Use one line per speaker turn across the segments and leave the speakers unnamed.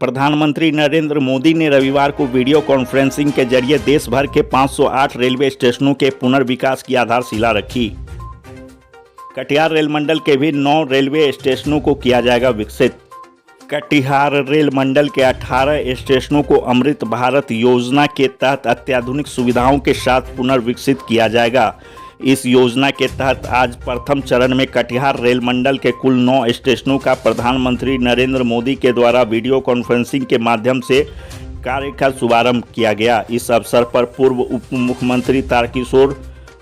प्रधानमंत्री नरेंद्र मोदी ने रविवार को वीडियो कॉन्फ्रेंसिंग के जरिए देश भर के 508 रेलवे स्टेशनों के पुनर्विकास की आधारशिला रखी। कटिहार रेल मंडल के भी 9 रेलवे स्टेशनों को किया जाएगा विकसित। कटिहार रेल मंडल के 18 स्टेशनों को अमृत भारत योजना के तहत अत्याधुनिक सुविधाओं के साथ पुनर्विकसित किया जाएगा। इस योजना के तहत आज प्रथम चरण में कटिहार रेल मंडल के कुल 9 स्टेशनों का प्रधानमंत्री नरेंद्र मोदी के द्वारा वीडियो कॉन्फ्रेंसिंग के माध्यम से कार्य का शुभारंभ किया गया। इस अवसर पर पूर्व उप मुख्यमंत्री तारकिशोर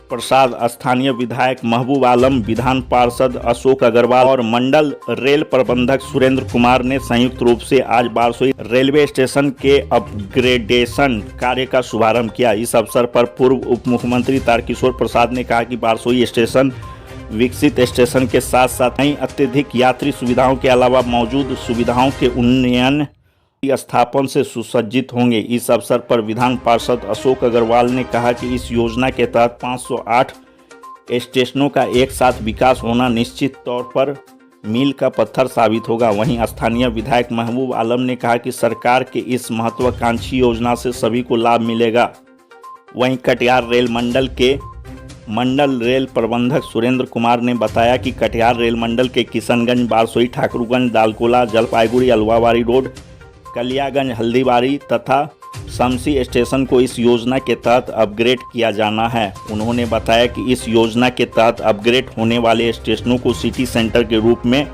प्रसाद, स्थानीय विधायक महबूब आलम, विधान पार्षद अशोक अग्रवाल और मंडल रेल प्रबंधक सुरेंद्र कुमार ने संयुक्त रूप से आज बारसोई रेलवे स्टेशन के अपग्रेडेशन कार्य का शुभारंभ किया। इस अवसर पर पूर्व उप मुख्यमंत्री तारकिशोर प्रसाद ने कहा कि बारसोई स्टेशन विकसित स्टेशन के साथ साथ नई अत्यधिक यात्री सुविधाओं के अलावा मौजूद सुविधाओं के उन्नयन स्थापन से सुसज्जित होंगे। इस अवसर पर विधान पार्षद अशोक अग्रवाल ने कहा कि इस योजना के तहत 508 स्टेशनों का एक साथ विकास होना निश्चित तौर पर मील का पत्थर साबित होगा। वहीं स्थानीय विधायक महबूब आलम ने कहा कि सरकार के इस महत्वाकांक्षी योजना से सभी को लाभ मिलेगा। वहीं कटिहार रेल मंडल के मंडल रेल प्रबंधक सुरेंद्र कुमार ने बताया कि कटिहार रेल मंडल के किशनगंज, बारसोई, ठाकुरगंज, दालकोला, जलपाईगुड़ी, अलवावाड़ी रोड, कलियागंज, हल्दीबाड़ी तथा शमसी स्टेशन को इस योजना के तहत अपग्रेड किया जाना है। उन्होंने बताया कि इस योजना के तहत अपग्रेड होने वाले स्टेशनों को सिटी सेंटर के रूप में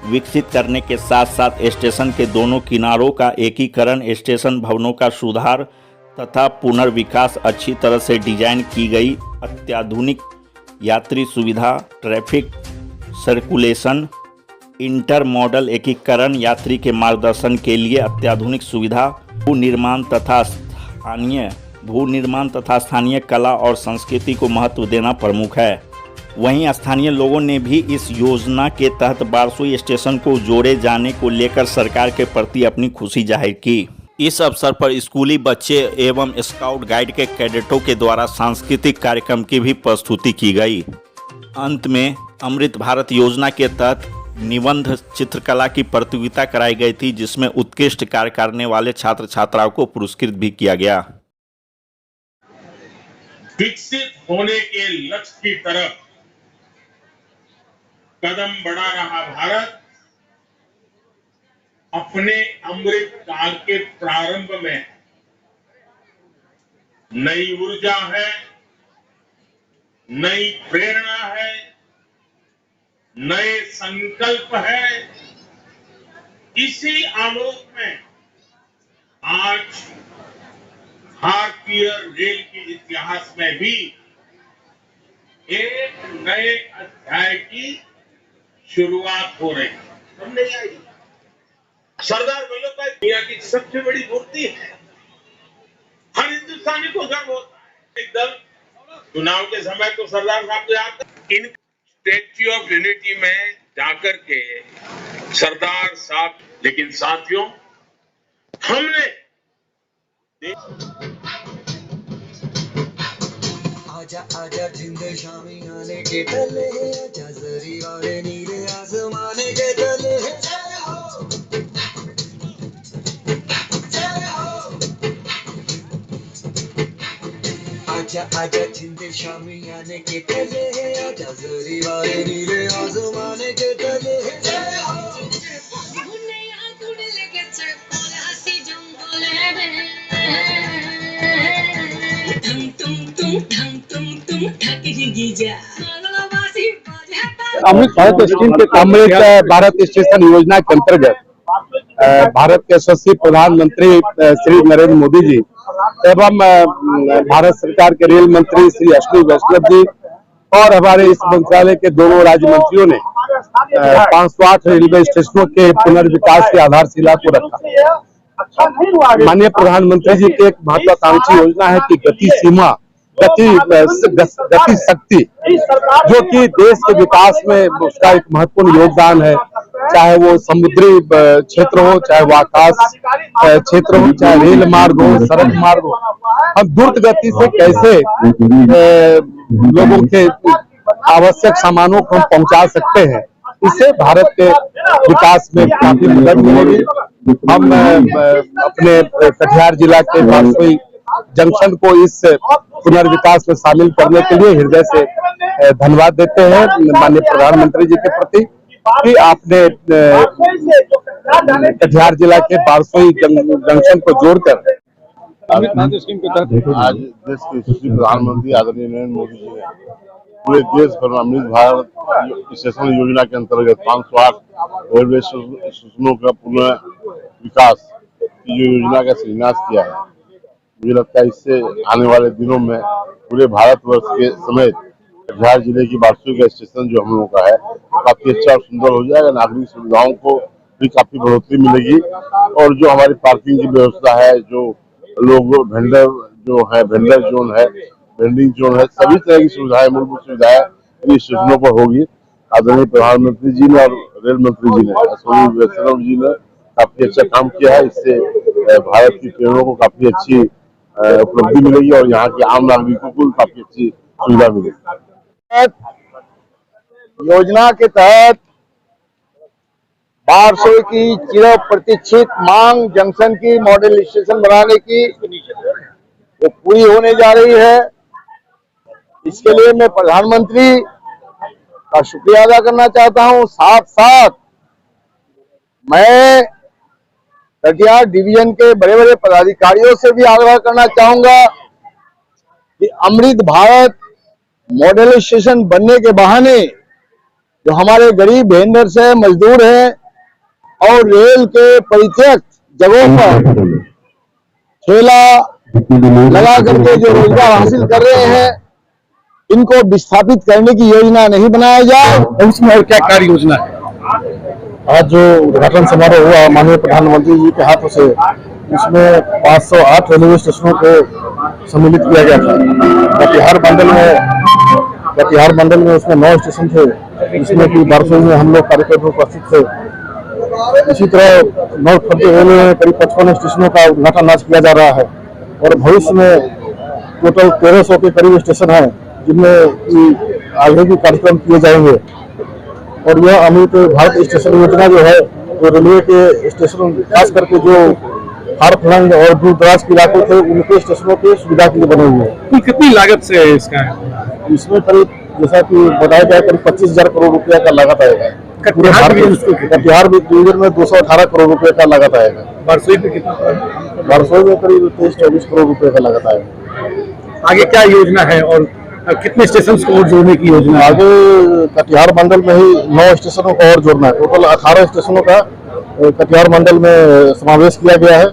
विकसित करने के साथ साथ स्टेशन के दोनों किनारों का एकीकरण, स्टेशन भवनों का सुधार तथा पुनर्विकास, अच्छी तरह से डिजाइन की गई अत्याधुनिक यात्री सुविधा, ट्रैफिक सर्कुलेशन, इंटर मॉडल एकीकरण, यात्री के मार्गदर्शन के लिए अत्याधुनिक सुविधा, भू निर्माण तथा स्थानीय कला और संस्कृति को महत्व देना प्रमुख है। वहीं स्थानीय लोगों ने भी इस योजना के तहत बारसोई स्टेशन को जोड़े जाने को लेकर सरकार के प्रति अपनी खुशी जाहिर की। इस अवसर पर स्कूली बच्चे एवं स्काउट गाइड के कैडेटों के द्वारा सांस्कृतिक कार्यक्रम की भी प्रस्तुति की गई। अंत में अमृत भारत योजना के तहत निबंध चित्रकला की प्रतियोगिता कराई गई थी, जिसमें उत्कृष्ट कार्य करने वाले छात्र छात्राओं को पुरस्कृत भी किया गया।
विकसित होने के लक्ष्य की तरफ कदम बढ़ा रहा भारत अपने अमृत काल के प्रारंभ में नई ऊर्जा है, नई प्रेरणा है, नए संकल्प है। इसी आलोक में आज भारतीय रेल के इतिहास में भी एक नए अध्याय की शुरुआत हो रही है। हमने सरदार वल्लभ भाई दुनिया की सबसे बड़ी मूर्ति है। हर हिंदुस्तानी को गर्व होता है। एक दल चुनाव के समय तो सरदार साहब को याद इन स्टैच्यू ऑफ यूनिटी में जाकर के सरदार साहब, लेकिन साथियों हमने
आजा आजा जिंदे शामी आने के तले, आजा जरी वाले नीले आसमाने के तले, जय हो जय हो। आजा आजा जिंदे शामी आने के तले, आजा जरी वाले नीले आसमाने के तले, जय हो।
अमृत भारत स्कीम के अमृत भारत स्टेशन योजना के अंतर्गत भारत के यशस्वी प्रधानमंत्री श्री नरेंद्र मोदी जी एवं भारत सरकार के रेल मंत्री श्री अश्विनी वैष्णव जी और हमारे इस मंत्रालय के दोनों राज्य मंत्रियों ने 508 रेलवे स्टेशनों के पुनर्विकास की आधारशिला को रखा। माननीय प्रधानमंत्री जी की एक महत्वाकांक्षी योजना है कि गति सीमा, गति शक्ति, जो कि देश के विकास में उसका एक महत्वपूर्ण योगदान है। चाहे वो समुद्री क्षेत्र हो, चाहे वो आकाश क्षेत्र हो, चाहे रेल मार्ग हो, सड़क मार्ग हो, हम द्रुत गति से कैसे लोगों के आवश्यक सामानों को हम पहुंचा सकते हैं, इससे भारत के विकास में काफी मदद मिलेगी। हम अपने कटिहार जिला के बारसोई जंक्शन को इस पुनर्विकास में शामिल करने के लिए हृदय से धन्यवाद देते हैं माननीय प्रधानमंत्री जी के प्रति कि आपने कटिहार जिला के बारसोई जंक्शन को जोड़कर
आज देश के यशस्वी प्रधानमंत्री आदरणीय नरेंद्र मोदी जी ने पूरे देश भर में अमृत भारत स्टेशन योजना के अंतर्गत 508 रेलवे स्टेशनों का पुनः विकास की जो योजना का शिलान्यास किया है। मुझे लगता है इससे आने वाले दिनों में पूरे भारतवर्ष के समेत कटिहार जिले की बारसोई का स्टेशन जो हम लोगों का है काफी अच्छा और सुंदर हो जाएगा। नागरिक सुविधाओं को भी काफी बढ़ोतरी मिलेगी और जो हमारी पार्किंग की व्यवस्था है, जो लोग वेंडर जो है, वेंडर जोन है, वेंडिंग जोन है, सभी तरह की सुविधाएं, मूलभूत सुविधाएं इन स्टेशनों पर होगी। आदरणीय प्रधानमंत्री जी ने और रेल मंत्री जी ने, अश्विनी वैष्णव जी ने काफी अच्छा काम किया है। इससे भारत की ट्रेनों को काफी अच्छी उपलब्धि मिलेगी और यहाँ के आम नागरिकों को काफी अच्छी सुविधा मिलेगी।
योजना के तहत बारसोई की चिर प्रतीक्षित मांग जंक्शन की मॉडल स्टेशन बनाने की वो पूरी होने जा रही है। इसके लिए मैं प्रधानमंत्री का शुक्रिया अदा करना चाहता हूं। साथ साथ मैं कटिहार डिवीजन के बड़े बड़े पदाधिकारियों से भी आग्रह करना चाहूंगा कि अमृत भारत मॉडल स्टेशन बनने के बहाने जो हमारे गरीब वेंडर्स है, मजदूर हैं और रेल के परित्यक्त जगहों पर ठेला लगा करके जो रोजगार हासिल कर रहे हैं, इनको विस्थापित करने की योजना नहीं बनाया जाए।
उसमें और क्या कार्य योजना है?
आज जो उद्घाटन समारोह हुआ माननीय प्रधानमंत्री जी के हाथों से, उसमें 508 रेलवे स्टेशनों को सम्मिलित किया गया था। कटिहार मंडल में उसमें 9 स्टेशन थे, जिसमें कि बारसोई में हम लोग कार्यक्रम में उपस्थित थे। इसी तरह नॉर्थ मध्य रेलवे में करीब 55 स्टेशनों का उद्घाटन आज किया जा रहा है और भविष्य में टोटल 1300 के करीब स्टेशन हैं, जिनमें आगे भी कार्यक्रम किए जाएंगे। और यह अमृत भारत स्टेशन योजना जो है, तो रेलवे के स्टेशन खास करके जो हार फलंग और दूर दराज के इलाकों थे, उनके स्टेशनों की सुविधा के लिए बने हुए हैं।
कितनी लागत से है इसका?
इसमें करीब जैसा कि बताया गया करीब 25,000 करोड़ रुपया का लागत आएगा। कटिहार डिवीजन में 218 करोड़ रुपए का लागत आएगा।
बारसोई में कितना?
बारसोई में करीब 23-24 करोड़ रुपए का लागत आएगा।
आगे क्या योजना है और कितने स्टेशन को और जोड़ने की योजना है?
आगे कटिहार मंडल में ही 9 स्टेशनों को और जोड़ना है। टोटल 18 स्टेशनों का कटिहार मंडल में समावेश किया गया है,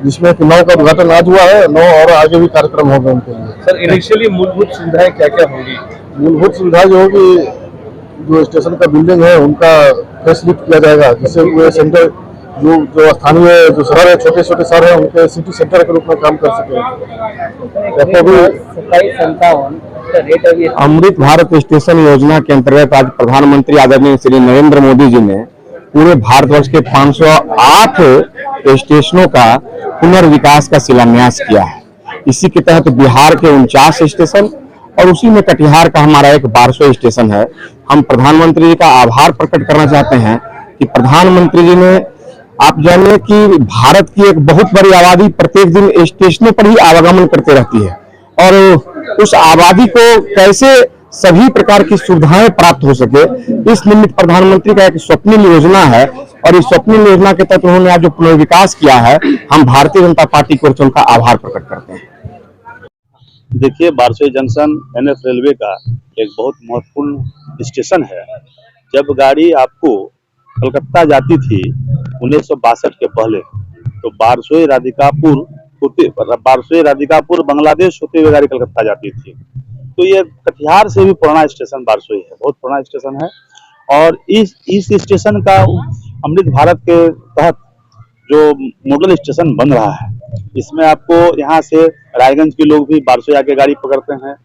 जिसमें कि 9 का उद्घाटन आज हुआ है। 9 और आगे भी कार्यक्रम होंगे उनके लिए।
सर, इनिशियली मूलभूत सुविधाएं क्या क्या होंगी?
मूलभूत सुविधा जो होगी, जो स्टेशन का बिल्डिंग है उनका फेसलिफ्ट किया जाएगा, जिससे वो सेंटर जो स्थानीय जो शहर है, छोटे छोटे शहर है, उनके सिटी सेंटर के रूप में काम कर सके।
अमृत भारत स्टेशन योजना के अंतर्गत आज प्रधानमंत्री आदरणीय श्री नरेंद्र मोदी जी ने पूरे भारतवर्ष के 508 स्टेशनों का पुनर्विकास का शिलान्यास किया है। इसी के तहत बिहार के 49 स्टेशन और उसी में कटिहार का हमारा एक बारसोई स्टेशन है। हम प्रधानमंत्री जी का आभार प्रकट करना चाहते हैं कि प्रधानमंत्री जी ने, आप जानिए कि भारत की एक बहुत बड़ी आबादी प्रत्येक दिन स्टेशनों पर ही आवागमन करते रहती है और उस आबादी को कैसे सभी प्रकार की सुविधाएं प्राप्त हो सके, इस निमित्त प्रधानमंत्री का एक स्वप्निल योजना है और इस स्वप्निल योजना के तहत उन्होंने आज जो पुनर्विकास किया है, हम भारतीय जनता पार्टी की ओर से उनका आभार प्रकट करते हैं।
देखिए, बारसोई जंक्शन एनएफ रेलवे का एक बहुत महत्वपूर्ण स्टेशन है। जब गाड़ी आपको कलकत्ता जाती थी 1962 के पहले, तो बारसोई राधिकापुर बांग्लादेश होते हुए गाड़ी कलकत्ता जाती थी। तो ये कटिहार से भी पुराना स्टेशन बारसोई है, बहुत पुराना स्टेशन है। और इस स्टेशन का अमृत भारत के तहत जो मॉडल स्टेशन बन रहा है, इसमें आपको यहाँ से रायगंज के लोग भी बारसोई आके गाड़ी पकड़ते हैं।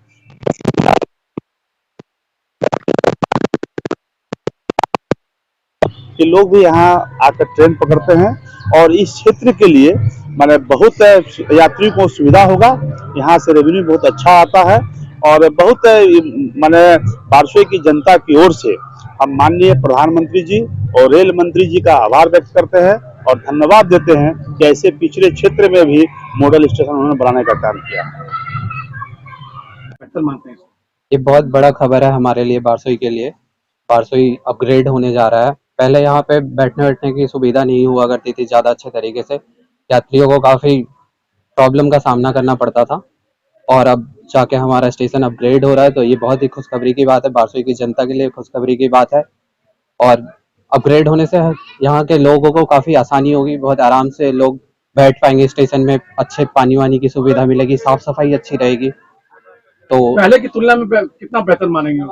कि लोग भी यहाँ आकर ट्रेन पकड़ते हैं और इस क्षेत्र के लिए माने बहुत यात्रियों को सुविधा होगा। यहाँ से रेवेन्यू बहुत अच्छा आता है और बहुत माने बारसोई की जनता की ओर से हम माननीय प्रधानमंत्री जी और रेल मंत्री जी का आभार व्यक्त करते हैं और धन्यवाद देते हैं कि ऐसे पिछड़े क्षेत्र में भी मॉडल स्टेशन उन्होंने बनाने का काम किया।
ये बहुत बड़ा खबर है हमारे लिए, बारसोई के लिए। बारसोई अपग्रेड होने जा रहा है। पहले यहाँ पे बैठने बैठने की सुविधा नहीं हुआ करती थी ज़्यादा अच्छे तरीके से, यात्रियों को काफ़ी प्रॉब्लम का सामना करना पड़ता था, और अब जाके हमारा स्टेशन अपग्रेड हो रहा है, तो ये बहुत ही खुशखबरी की बात है। बारसोई की जनता के लिए खुशखबरी की बात है, और अपग्रेड होने से यहाँ के लोगों को काफ़ी आसानी होगी, बहुत आराम से लोग बैठ पाएंगे स्टेशन में, अच्छे पानी वानी की सुविधा मिलेगी, साफ सफाई अच्छी रहेगी। तो
पहले की तुलना में कितना बेहतर मानेंगे?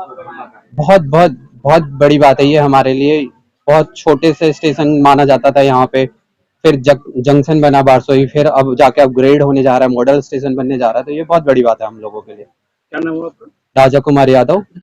बहुत बहुत बहुत बड़ी बात है ये हमारे लिए। बहुत छोटे से स्टेशन माना जाता था यहाँ पे, फिर जंक्शन बना बारसोई, फिर अब जाके अपग्रेड होने जा रहा है, मॉडल स्टेशन बनने जा रहा है, तो ये बहुत बड़ी बात है हम लोगों के लिए।
क्या नाम हुआ आपका?
राजा कुमार यादव।